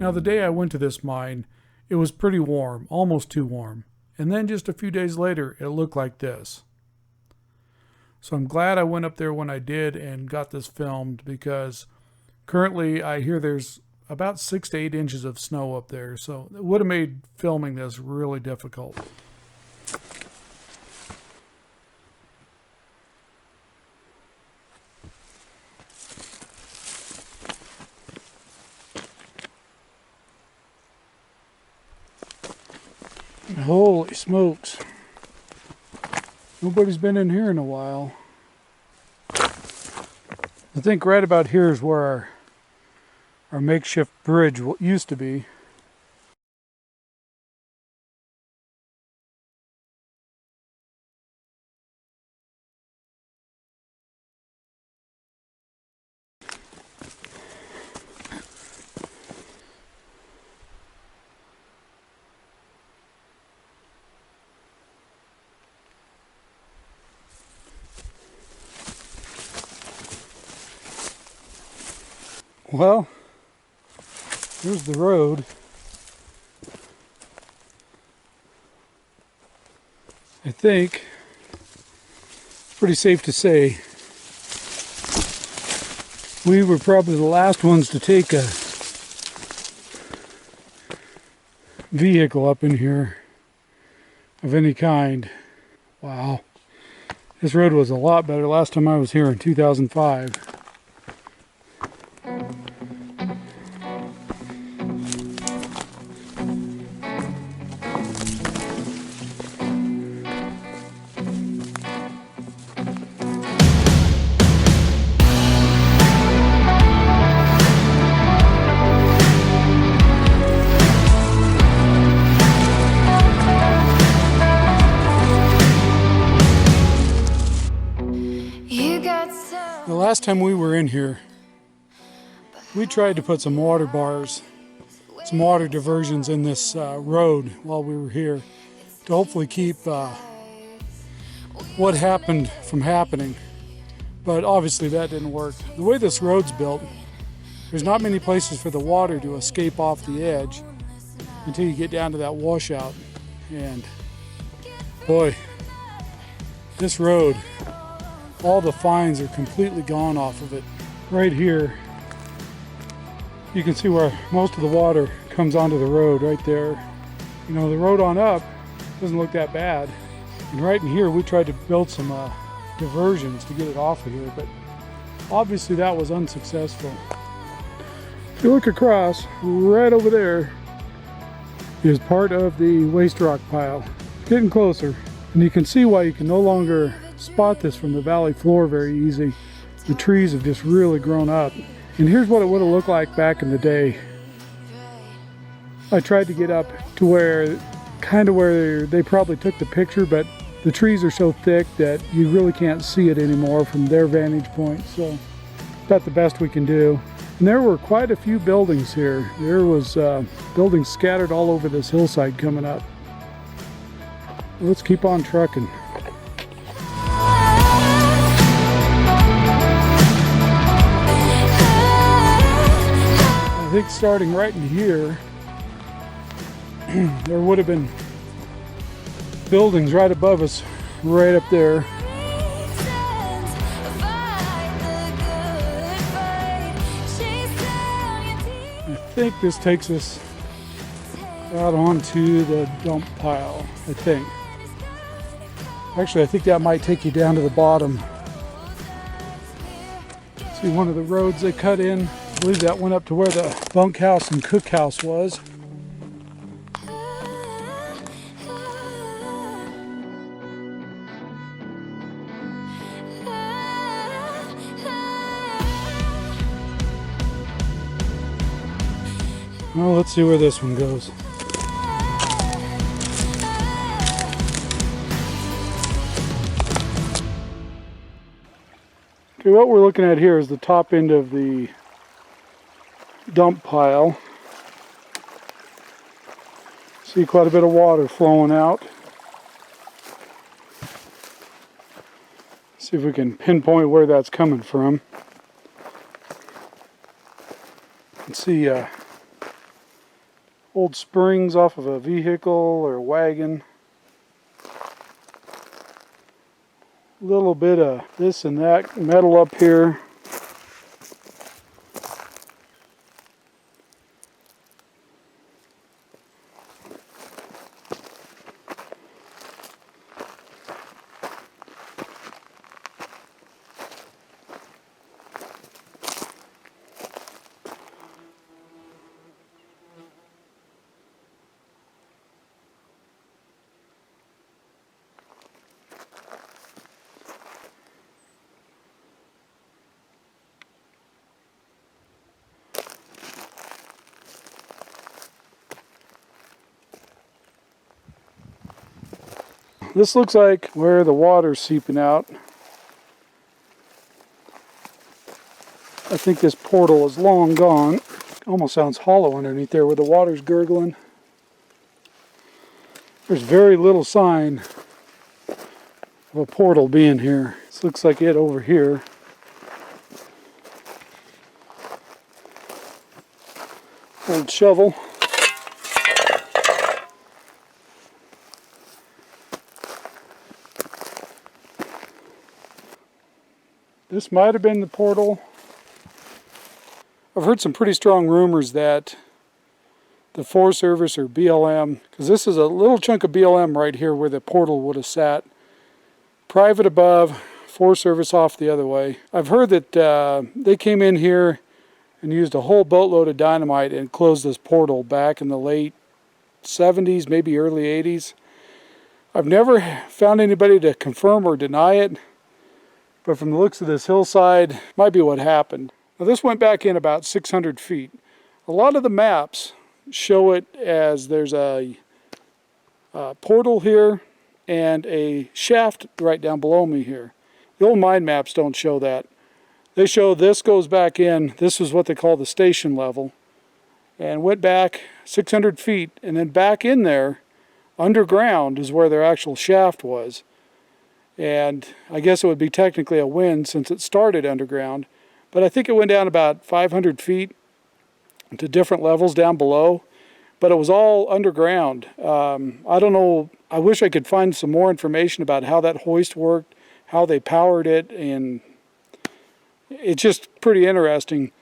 Now the day I went to this mine, it was pretty warm, almost too warm. And then just a few days later, it looked like this. So I'm glad I went up there when I did and got this filmed, because currently I hear there's about 6 to 8 inches of snow up there. So it would have made filming this really difficult. Holy smokes. Nobody's been in here in a while. I think right about here is where our makeshift bridge used to be. Well, here's the road. I think it's pretty safe to say we were probably the last ones to take a vehicle up in here of any kind. Wow. This road was a lot better last time I was here in 2005. The last time we were in here, we tried to put some water bars, some water diversions in this road while we were here to hopefully keep what happened from happening. But obviously that didn't work. The way this road's built, there's not many places for the water to escape off the edge until you get down to that washout. And boy, this road, all the fines are completely gone off of it. Right here, you can see where most of the water comes onto the road right there. You know, the road on up doesn't look that bad. And right in here, we tried to build some diversions to get it off of here, but obviously that was unsuccessful. If you look across, right over there is part of the waste rock pile. It's getting closer, and you can see why you can no longer spot this from the valley floor very easy. The trees have just really grown up. And here's what it would have looked like back in the day. I tried to get up to where, kind of where they probably took the picture, but the trees are so thick that you really can't see it anymore from their vantage point. So that's the best we can do. And there were quite a few buildings here. There was buildings scattered all over this hillside coming up. Let's keep on trucking. I think starting right in here, there would have been buildings right above us, right up there. I think this takes us out onto the dump pile, I think. Actually, I think that might take you down to the bottom. See one of the roads they cut in. I believe that went up to where the bunkhouse and cookhouse was. Well, let's see where this one goes. Okay, what we're looking at here is the top end of the dump pile. See quite a bit of water flowing out. See if we can pinpoint where that's coming from. You can see old springs off of a vehicle or a wagon. A little bit of this and that metal up here. This looks like where the water's seeping out. I think this portal is long gone. Almost sounds hollow underneath there where the water's gurgling. There's very little sign of a portal being here. This looks like it over here. Old shovel. This might have been the portal. I've heard some pretty strong rumors that the Forest Service or BLM, because this is a little chunk of BLM right here where the portal would have sat. Private above, Forest Service off the other way. I've heard that they came in here and used a whole boatload of dynamite and closed this portal back in the late 70s, maybe early 80s. I've never found anybody to confirm or deny it. But from the looks of this hillside, might be what happened. Now this went back in about 600 feet. A lot of the maps show it as there's a portal here and a shaft right down below me here. The old mine maps don't show that. They show this goes back in, this is what they call the station level, and went back 600 feet, and then back in there, underground is where their actual shaft was. And I guess it would be technically a wind since it started underground. But I think it went down about 500 feet to different levels down below. But it was all underground. I don't know. I wish I could find some more information about how that hoist worked, how they powered it. And it's just pretty interesting.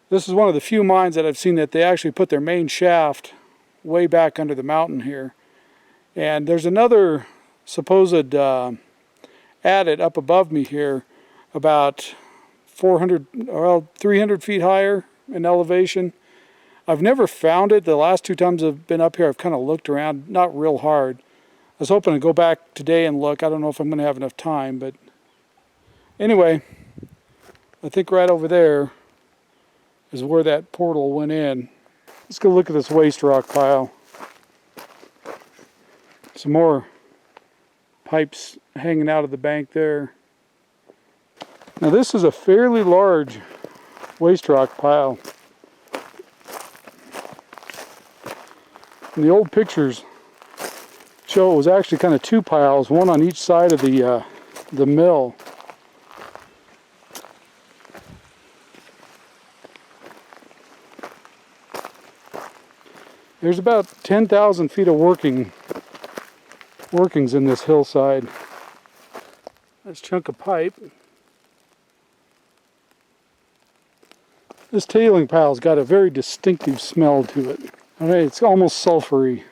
This is one of the few mines that I've seen that they actually put their main shaft way back under the mountain here. And there's another supposed adit up above me here, about 300 feet higher in elevation. I've never found it. The last two times I've been up here, I've kind of looked around, not real hard. I was hoping to go back today and look. I don't know if I'm going to have enough time, but anyway, I think right over there is where that portal went in. Let's go look at this waste rock pile. Some more pipes hanging out of the bank there. Now this is a fairly large waste rock pile. And the old pictures show it was actually kind of two piles, one on each side of the mill. There's about 10,000 feet of workings in this hillside. This chunk of pipe. This tailing pile's got a very distinctive smell to it. I mean, it's almost sulfury.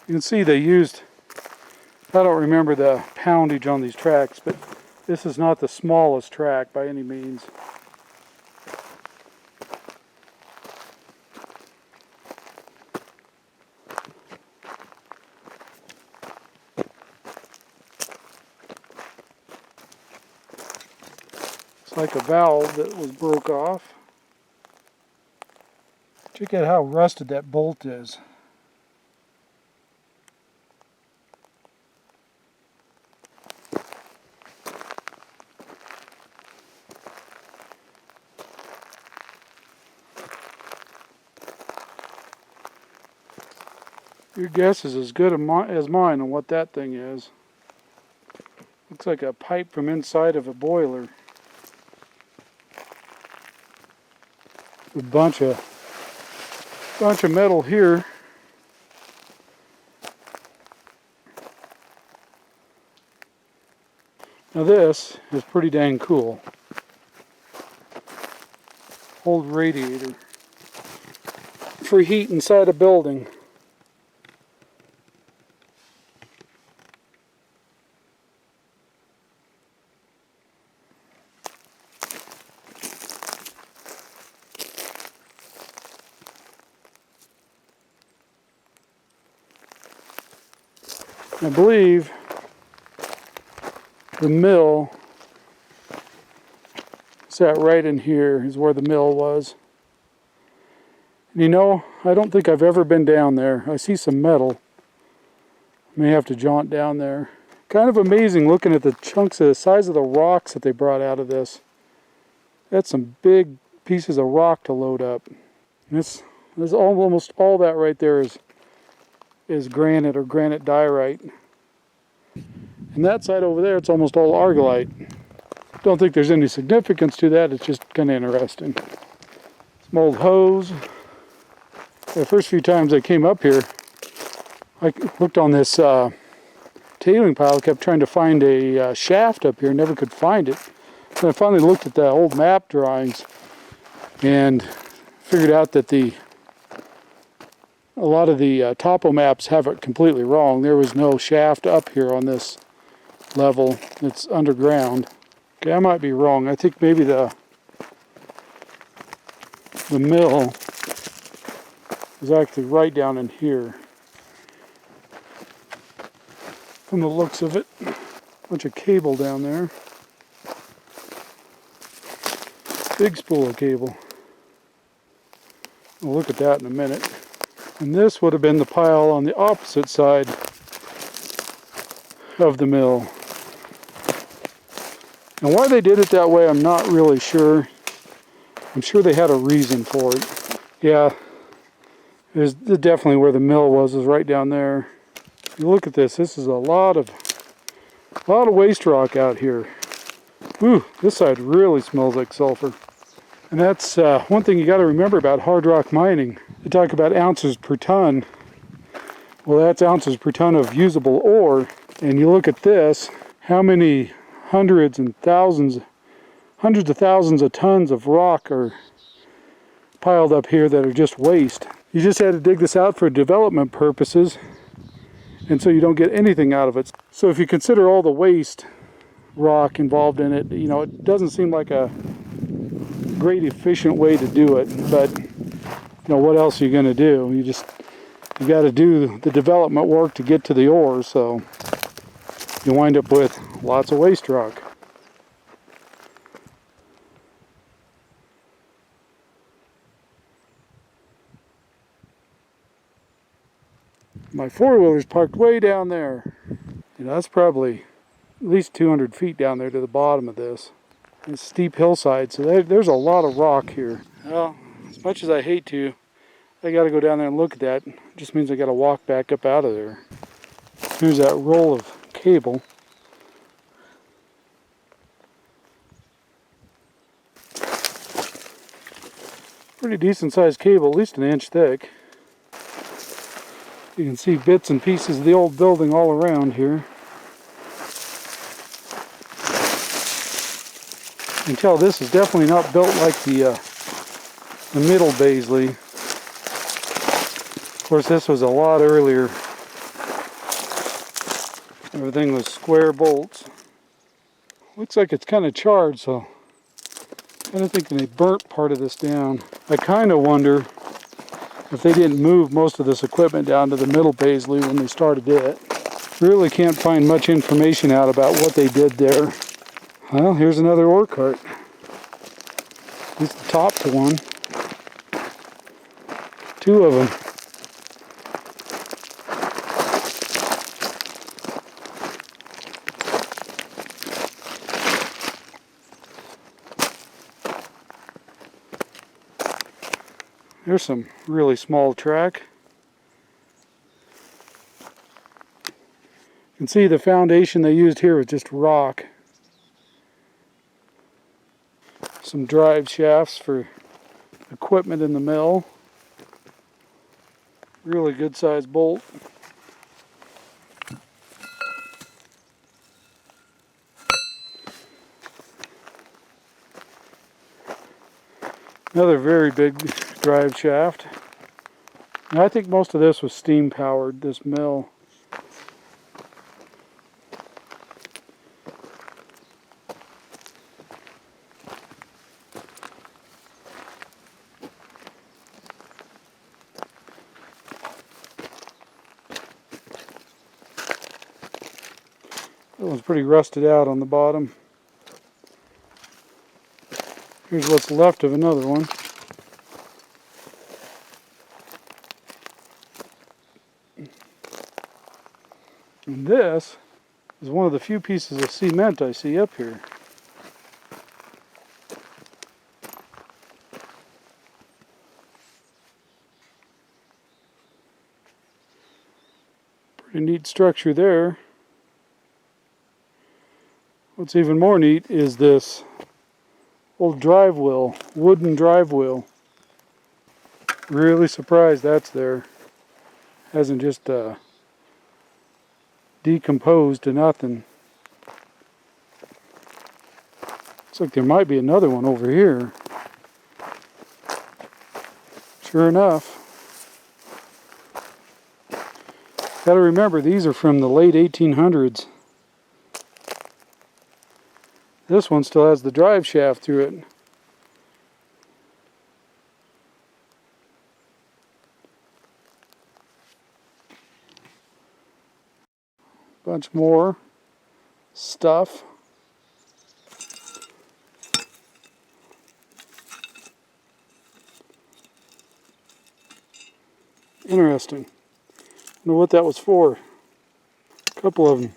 You can see they used, I don't remember the poundage on these tracks, but this is not the smallest track by any means. Like a valve that was broke off. Check out how rusted that bolt is. Your guess is as good as mine on what that thing is. Looks like a pipe from inside of a boiler. A bunch of metal here. Now this is pretty dang cool. Old radiator for heat inside a building. I believe the mill sat right in here is where the mill was. And you know, I don't think I've ever been down there. I see some metal. May have to jaunt down there. Kind of amazing looking at the chunks of the size of the rocks that they brought out of this. That's some big pieces of rock to load up. There's almost all that right there is granite or granite diorite. And that side over there, it's almost all argillite. Don't think there's any significance to that, it's just kind of interesting. Some old hose. The first few times I came up here, I looked on this tailing pile, kept trying to find a shaft up here, never could find it. And I finally looked at the old map drawings and figured out that a lot of the topo maps have it completely wrong. There was no shaft up here on this level. It's underground. Okay, I might be wrong. I think maybe the mill is actually right down in here. From the looks of it, a bunch of cable down there. Big spool of cable. We'll look at that in a minute. And this would have been the pile on the opposite side of the mill. And why they did it that way, I'm not really sure. I'm sure they had a reason for it. Yeah, there's definitely where the mill was right down there. You look at this. This is a lot of waste rock out here. Ooh, this side really smells like sulfur. And that's one thing you got to remember about hard rock mining. They talk about ounces per ton. Well, that's ounces per ton of usable ore. And you look at this, how many hundreds of thousands of tons of rock are piled up here that are just waste. You just had to dig this out for development purposes, and so you don't get anything out of it. So if you consider all the waste rock involved in it, you know, it doesn't seem like a great efficient way to do it, but you know, what else are you going to do? You got to do the development work to get to the ore, so you wind up with lots of waste rock. My four-wheeler's parked way down there. You know, that's probably at least 200 feet down there to the bottom of this. It's a steep hillside, so there's a lot of rock here. Well, as much as I hate to, I got to go down there and look at that. It just means I got to walk back up out of there. Here's that roll of cable. Pretty decent sized cable, at least an inch thick. You can see bits and pieces of the old building all around here. You can tell this is definitely not built like the middle Baisley. Of course, this was a lot earlier. Everything was square bolts. Looks like it's kind of charred, so I'm kind of thinking they burnt part of this down. I kind of wonder if they didn't move most of this equipment down to the middle Baisley when they started it. Really can't find much information out about what they did there. Well, here's another ore cart. At least the top to one. Two of them. There's some really small track. You can see the foundation they used here was just rock. Some drive shafts for equipment in the mill. Really good sized bolt. Another very big drive shaft. And I think most of this was steam powered, this mill. That one's pretty rusted out on the bottom. Here's what's left of another one. And this is one of the few pieces of cement I see up here. Pretty neat structure there. What's even more neat is this old drive wheel, wooden drive wheel. Really surprised that's there. Hasn't just decomposed to nothing. Looks like there might be another one over here. Sure enough. Gotta remember, these are from the late 1800s. This one still has the drive shaft through it. Bunch more stuff. Interesting. I don't know what that was for. A couple of them.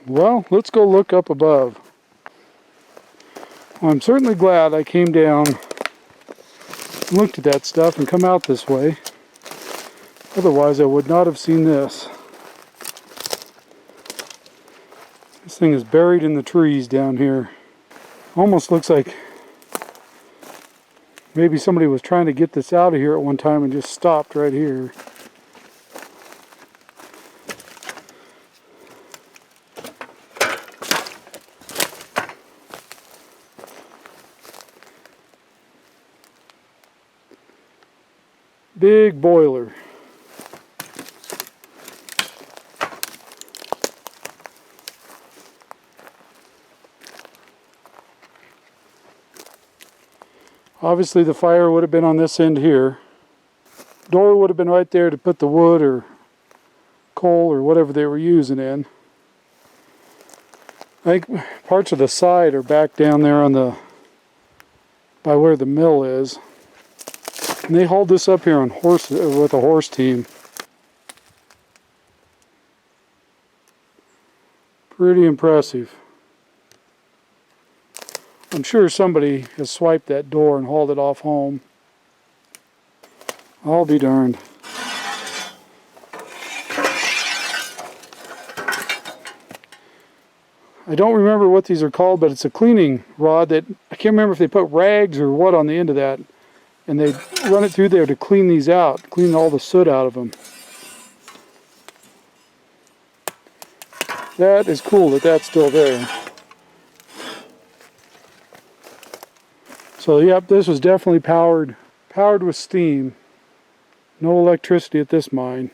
Well, let's go look up above. Well, I'm certainly glad I came down and looked at that stuff and come out this way. Otherwise, I would not have seen this. This thing is buried in the trees down here. Almost looks like maybe somebody was trying to get this out of here at one time and just stopped right here. Big boiler. Obviously the fire would have been on this end here. Door would have been right there to put the wood or coal or whatever they were using in. I think parts of the side are back down there on the by where the mill is. And they hauled this up here on horses with a horse team. Pretty impressive. I'm sure somebody has swiped that door and hauled it off home. I'll be darned. I don't remember what these are called, but it's a cleaning rod that, I can't remember if they put rags or what on the end of that. And they run it through there to clean these out, clean all the soot out of them. That is cool that that's still there. So yep, this was definitely powered with steam. No electricity at this mine.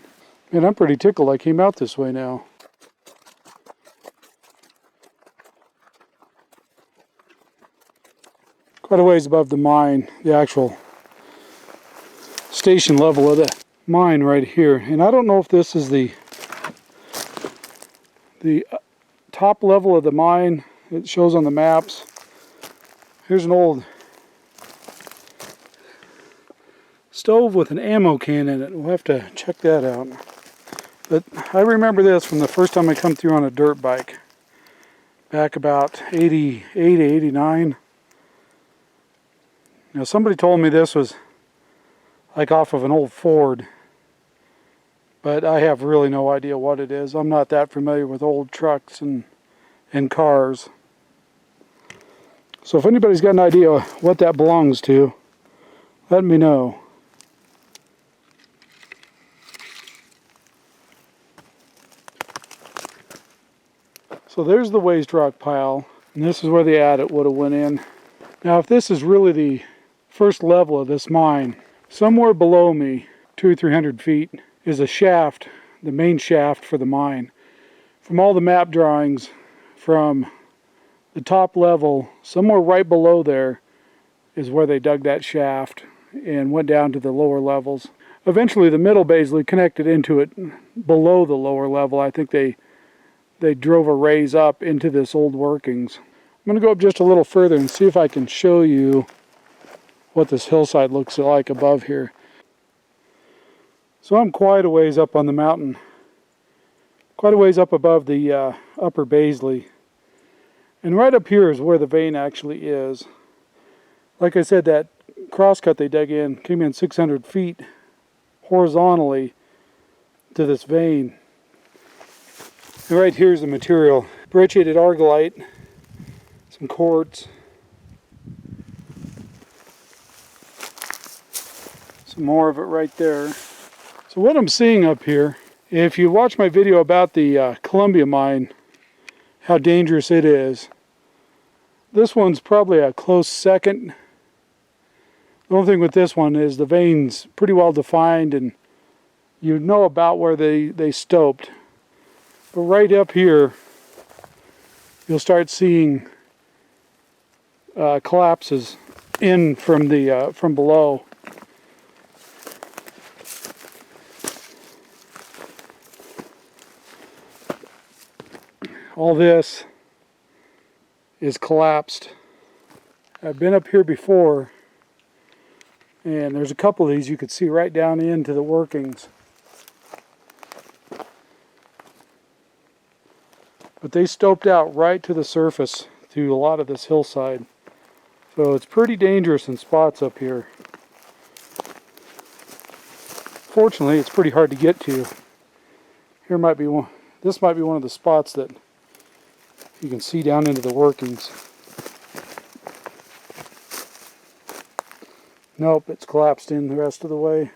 Man, I'm pretty tickled I came out this way now. Quite a ways above the mine, the actual station level of the mine right here. And I don't know if this is the top level of the mine. It shows on the maps. Here's an old stove with an ammo can in it. We'll have to check that out. But I remember this from the first time I come through on a dirt bike. Back about 88, 89. Now somebody told me this was like off of an old Ford, but I have really no idea what it is. I'm not that familiar with old trucks and cars. So if anybody's got an idea what that belongs to, let me know. So there's the waste rock pile, and this is where the adit would have went in. Now if this is really the first level of this mine, somewhere below me, 200 or 300 feet, is a shaft, the main shaft for the mine. From all the map drawings, from the top level, somewhere right below there is where they dug that shaft and went down to the lower levels. Eventually the middle Baisley connected into it below the lower level. I think they drove a raise up into this old workings. I'm going to go up just a little further and see if I can show you what this hillside looks like above here. So I'm quite a ways up on the mountain, quite a ways up above the upper Baisley. And right up here is where the vein actually is. Like I said, that crosscut they dug in came in 600 feet horizontally to this vein. And right here's the material. Brecciated argillite, some quartz, some more of it right there. So what I'm seeing up here, if you watch my video about the Columbia mine, how dangerous it is, this one's probably a close second. The only thing with this one is the vein's pretty well defined and you know about where they stoped. But right up here, you'll start seeing collapses in from below. All this is collapsed. I've been up here before, and there's a couple of these you could see right down into the workings. But they stoped out right to the surface through a lot of this hillside. So it's pretty dangerous in spots up here. Fortunately, it's pretty hard to get to. Here might be one. This might be one of the spots that you can see down into the workings. Nope, it's collapsed in the rest of the way.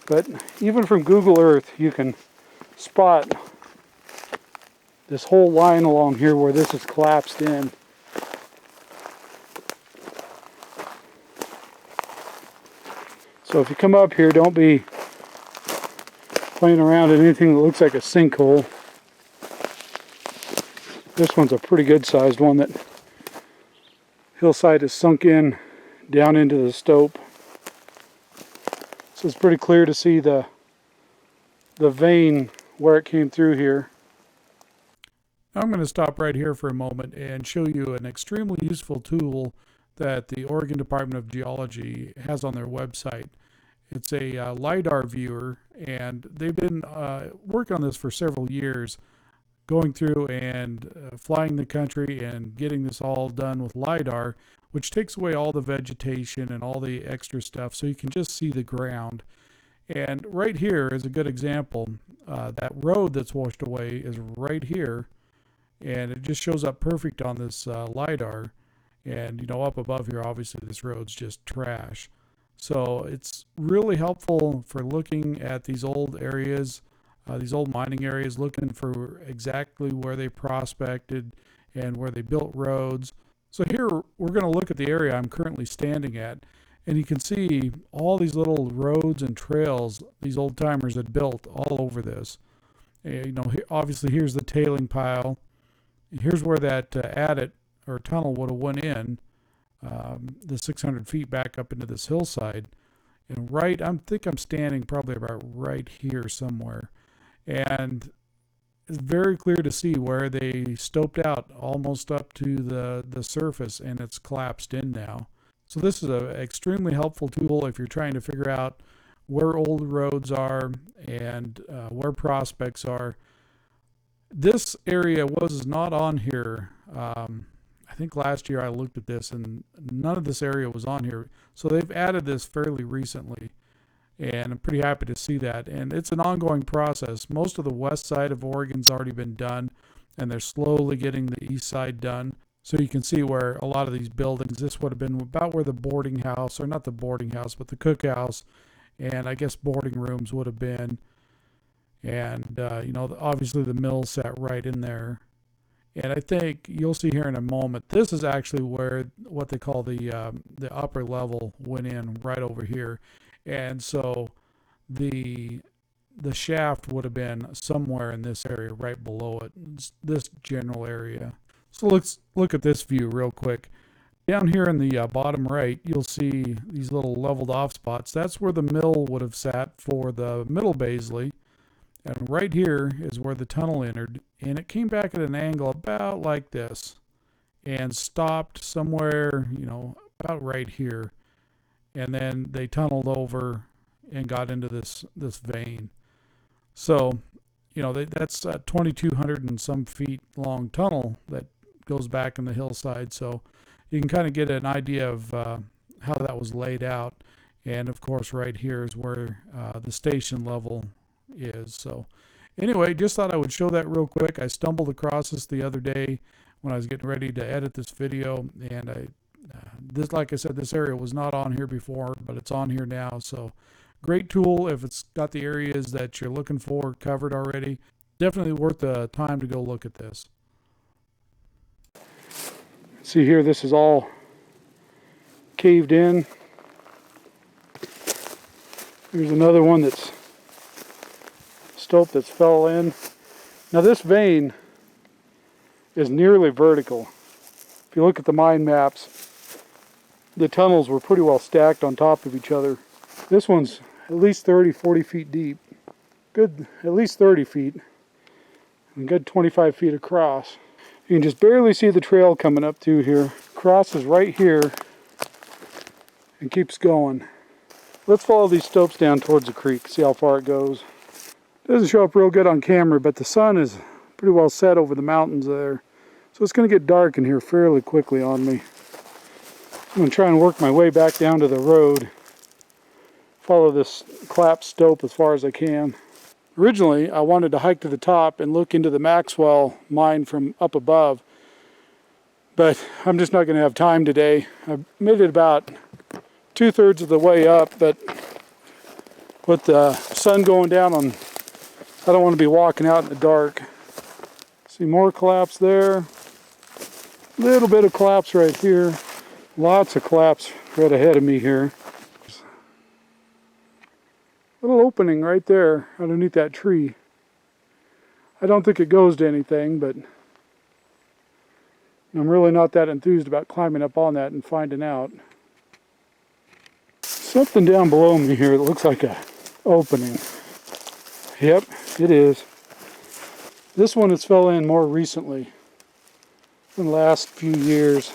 But even from Google Earth, you can spot this whole line along here where this is collapsed in. So if you come up here, don't be playing around in anything that looks like a sinkhole. This one's a pretty good sized one that hillside is sunk in down into the stope. So it's pretty clear to see the vein where it came through here. I'm going to stop right here for a moment and show you an extremely useful tool that the Oregon Department of Geology has on their website. It's a lidar viewer, and they've been working on this for several years, going through and flying the country and getting this all done with lidar, which takes away all the vegetation and all the extra stuff so you can just see the ground. And right here is a good example. That road that's washed away is right here, and it just shows up perfect on this lidar. And you know, up above here, obviously this road's just trash. So it's really helpful for looking at these old areas, these old mining areas, looking for exactly where they prospected and where they built roads. So here we're going to look at the area I'm currently standing at, and you can see all these little roads and trails these old timers had built all over this. You know, obviously here's the tailing pile. Here's where that adit or tunnel would have went in. The 600 feet back up into this hillside, and I think I'm standing probably about right here somewhere, and it's very clear to see where they stoped out almost up to the surface, and it's collapsed in now. So this is an extremely helpful tool if you're trying to figure out where old roads are and where prospects are. This area was not on here. I think last year I looked at this and none of this area was on here. So they've added this fairly recently, and I'm pretty happy to see that. And it's an ongoing process. Most of the west side of Oregon's already been done, and they're slowly getting the east side done. So you can see where a lot of these buildings, this would have been about where the boarding house, or not the boarding house, but the cookhouse, and I guess boarding rooms would have been. And you know, obviously the mill sat right in there. And I think you'll see here in a moment, this is actually where what they call the upper level went in right over here. And so the shaft would have been somewhere in this area right below it, this general area. So let's look at this view real quick. Down here in the bottom right, you'll see these little leveled off spots. That's where the mill would have sat for the middle Baisley. And right here is where the tunnel entered, and it came back at an angle about like this and stopped somewhere, you know, about right here. And then they tunneled over and got into this vein. So, you know, that's a 2,200 and some feet long tunnel that goes back in the hillside. So you can kind of get an idea of how that was laid out. And of course, right here is where the station level is. So anyway, just thought I would show that real quick. I stumbled across this the other day when I was getting ready to edit this video, and this, like I said, this area was not on here before, but it's on here now. So great tool if it's got the areas that you're looking for covered already. Definitely worth the time to go look at this. See here, this is all caved in. Here's another one that's stope that's fell in. Now this vein is nearly vertical. If you look at the mine maps, the tunnels were pretty well stacked on top of each other. This one's at least 30-40 feet deep. Good, at least 30 feet. And good 25 feet across. You can just barely see the trail coming up through here. Crosses right here and keeps going. Let's follow these stopes down towards the creek, see how far it goes. Doesn't show up real good on camera, but the sun is pretty well set over the mountains there. So it's going to get dark in here fairly quickly on me. I'm going to try and work my way back down to the road. Follow this collapsed stope as far as I can. Originally, I wanted to hike to the top and look into the Maxwell mine from up above. But I'm just not going to have time today. I made it about 2/3 of the way up, but with the sun going down on, I don't want to be walking out in the dark. See more collapse there. Little bit of collapse right here. Lots of collapse right ahead of me here. Little opening right there underneath that tree. I don't think it goes to anything, but I'm really not that enthused about climbing up on that and finding out. Something down below me here that looks like a opening. Yep, it is. This one has fell in more recently, in the last few years.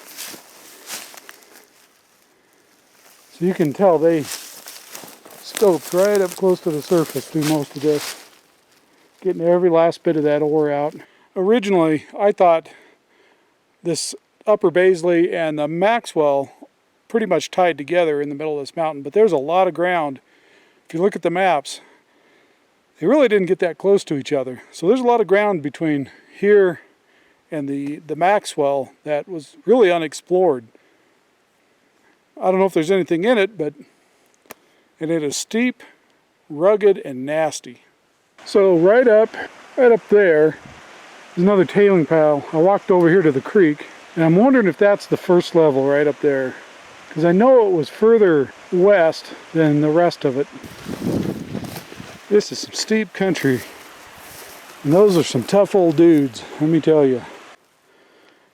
So you can tell they scoped right up close to the surface through most of this, getting every last bit of that ore out. Originally, I thought this upper Baisley and the Maxwell pretty much tied together in the middle of this mountain, but there's a lot of ground. If you look at the maps, they really didn't get that close to each other. So there's a lot of ground between here and the Maxwell that was really unexplored. I don't know if there's anything in it, but it is steep, rugged, and nasty. So right up there is another tailing pile. I walked over here to the creek, and I'm wondering if that's the first level right up there, because I know it was further west than the rest of it. This is some steep country, and those are some tough old dudes, let me tell you.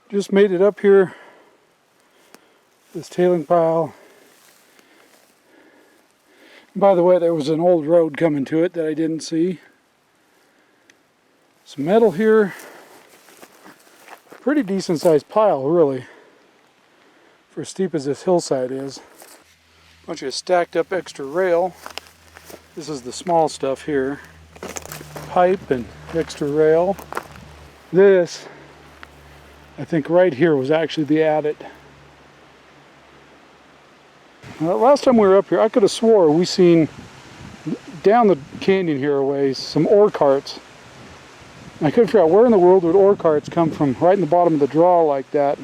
Just made it up here, this tailing pile. And by the way, there was an old road coming to it that I didn't see. Some metal here. Pretty decent sized pile, really, for as steep as this hillside is. Bunch of stacked up extra rail. This is the small stuff here. Pipe and extra rail. This, I think right here was actually the adit. Last time we were up here, I could have swore we seen down the canyon here a ways some ore carts. I couldn't figure out where in the world would ore carts come from right in the bottom of the draw like that,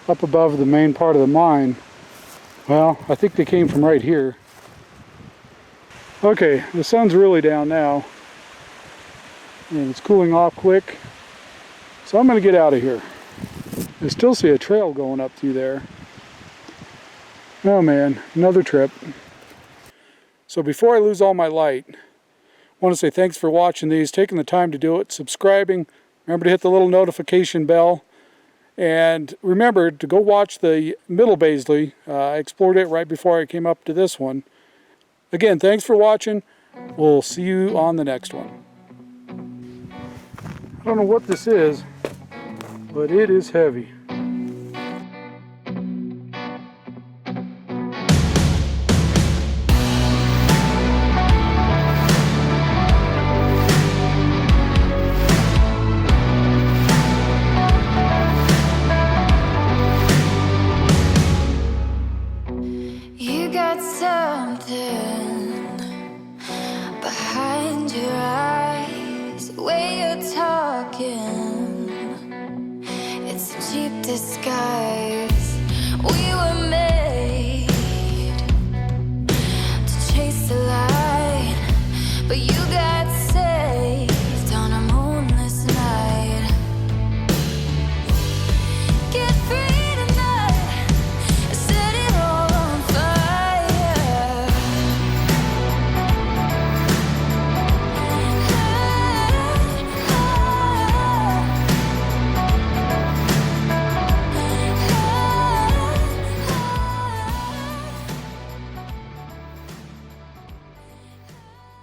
up above the main part of the mine. Well, I think they came from right here. Okay, the sun's really down now. and it's cooling off quick. So I'm going to get out of here. I still see a trail going up through there. Oh man, another trip. So before I lose all my light, I want to say thanks for watching these, taking the time to do it, subscribing. Remember to hit the little notification bell. And remember to go watch the Middle Baisley. I explored it right before I came up to this one. Again, thanks for watching. We'll see you on the next one. I don't know what this is, but it is heavy. You got something behind your eyes, the way you're talking, it's a cheap disguise.